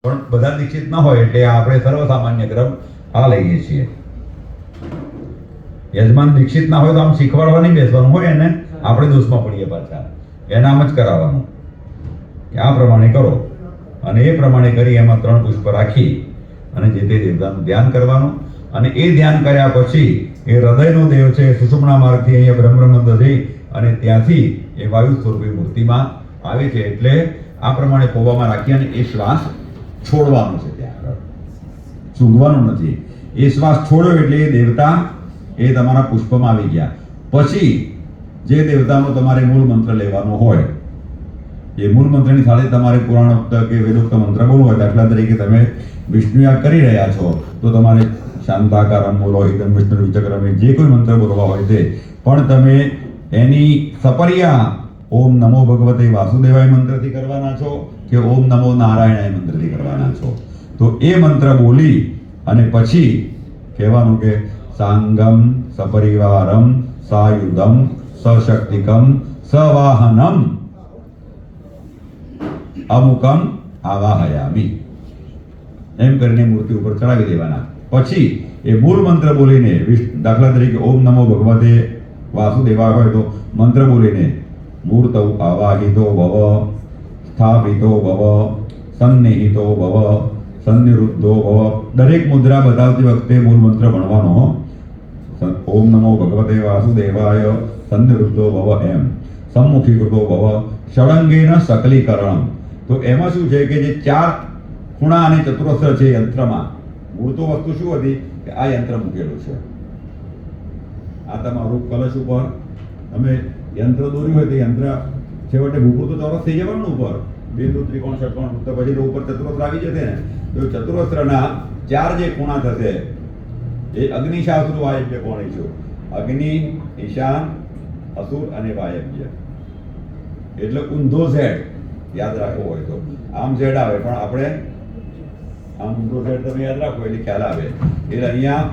પણ બધા દીક્ષિત ન હોય એટલે આપણે સર્વસામાન્ય ક્રમ આ લઈએ છીએ. યજમાન દીક્ષિત ના હોય તો આમ શીખવાડવા નહીં બેસવાનું હોય એને, આપણે દોષમાં પડીએ પાછા. એનામ જ કરાવવાનું કે આ પ્રમાણે કરો, અને એ પ્રમાણે કરી એમાં 3 પુષ્પ રાખી અને જે તે દેવતાનું ધ્યાન કરવાનું. અને એ ધ્યાન કર્યા પછી એ હૃદયનો દેવ છે સુષુમ્ના માર્ગથી અહીંયા બ્રહ્મરંધ્ર જઈ અને ત્યાંથી એ વાયુ સ્વરૂપી મૂર્તિમાં આવે છે. એટલે આ પ્રમાણે પોવામાં રાખી અને એ શ્વાસ છોડવાનો છે, ત્યાં આગળ સૂંઘવાનું નથી. એ શ્વાસ છોડ્યો એટલે એ દેવતા એ તમારા પુષ્પમાં આવી ગયા. પછી જે દેવતાનો તમારે મૂળ મંત્ર લેવાનો હોય એ મૂળ મંત્રની સાથે તમારે પુરાણોક્ત કે વેદોક્ત મંત્ર બોલવો હોય. દાખલા તરીકે તમે વિષ્ણુ યાગ કરી રહ્યા છો તો તમારે શાંતાકારમ લોહિતમ વિષ્ણુ વિચક્રમે જે કોઈ મંત્ર બોલવા હોય તે પણ તમે એની સપર્યા ઓમ નમો ભગવતે વાસુદેવાય મંત્રથી કરવાના છો કે ઓમ નમો નારાયણાય મંત્રથી કરવાના છો. તો એ મંત્ર બોલી અને પછી કહેવાનું કે સાંગમ સપરિવારમ સાયુધમ સશક્તિકમ સવાહનમ અમુકમ આવાહયામી એમ કરીને મૂર્તિ ઉપર ચડાવી દેવાના. પછી એ મૂળ મંત્ર બોલીને દાખલા તરીકે ઓમ નમો ભગવતે વાસુદેવાય હોય તો મંત્ર બોલીને મૂર્ત આવાહિતો ભવ સ્થાપિતો ભવ સન્નિહિતો ભવ સન્નિરુદ્ધો ભવ દરેક મુદ્રા બતાવતી વખતે મૂળ મંત્ર ભણવાનો. ઓમ નમો ભગવતે વાસુદેવાય સન્નિરુદ્ધો ભવ એમ સમ્મુખીકૃતો ભવ ષડંગેન સકલીકરણ. તો એમાં શું છે કે જે 4 ખૂણા અને ચતુરસ્ર છે યંત્રમાં, મૂળ તો વસ્તુ શું હતી કે આ યંત્ર મૂકેલું છે. આ તમારું કલશ ઉપર તમે યંત્ર દોર્યું હોય તો યંત્ર છેવટે ભૂપુર તો ચોરસ થઈ જવાનું ઉપર, બિંદુ ત્રિકોણ ષટકોણ તો પછી તો ઉપર ચતુરસ્ર આવી જશે ને. તો ચતુરસ્રના 4 જે ખૂણા થશે એ અગ્નિ શાસ્ત્ર વાયવ્ય કોણ છું, અગ્નિ ઈશાન અસુર અને વાયવ્ય. એટલે ઊંધો ઝેડ યાદ રાખવો હોય તો આમ ઝેડ આવે પણ આપણે આમ ઊંધો ઝેડ તમે યાદ રાખો એટલે ખ્યાલ આવે. એટલે અહીંયા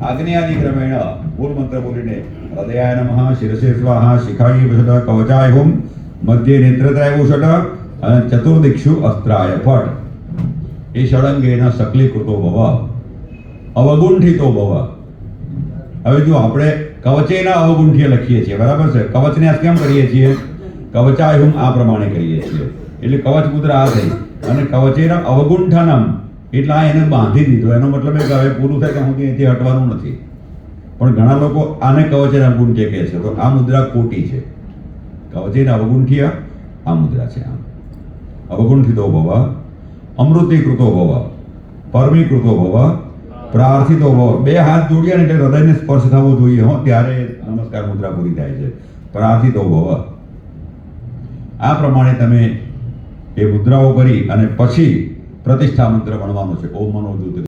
આજ્ઞાદિ ક્રમેણ મૂળ મંત્ર બોલીને હૃદયાય નમઃ શિરસે સ્વાહા શિખાય વષટ કવચાય હુમ મધ્ય નેત્રત્રાય વષટ અને ચતુર્દિક્ષુ અસ્ત્રાય ફટ. એ ષડંગેન સકલીકૃતો ભવ અવગુંઠિતો ભવ. હવે જો આપણે કવચેના અવગુંઠ્ય લખીએ છીએ, બરાબર છે. કવચને આ કેમ કરીએ છીએ? કવચાય હુમ આ પ્રમાણે કરીએ છીએ એટલે કવચ મુદ્રા આ થઈ. અને કવચેના અવગુંઠનમ એટલે આ એને બાંધી દીધો. એનો મતલબ એ કે હવે પૂરું થાય કે હું અહીંથી હટવાનું નથી. પણ ઘણા લોકો આને કવચેના અવગુંઠ્ય કહે છે, તો આ મુદ્રા ખોટી છે. કવચેના અવગુંઠ્ય આ મુદ્રા છે. આમ અવગુંઠિતો ભવ અમૃતીકૃતો ભવ પરમીકૃતો ભવ પ્રાર્થિતો ભવ. 2 હાથ જોડ્યા ને એટલે હૃદયને સ્પર્શ થવો જોઈએ હો, ત્યારે નમસ્કાર મુદ્રા પૂરી થાય છે. પ્રાર્થિતો ભવ. આ પ્રમાણે તમે એ મુદ્રાઓ કરી અને પછી પ્રતિષ્ઠા મંત્ર ભણવાનો છે. ઓમ મનો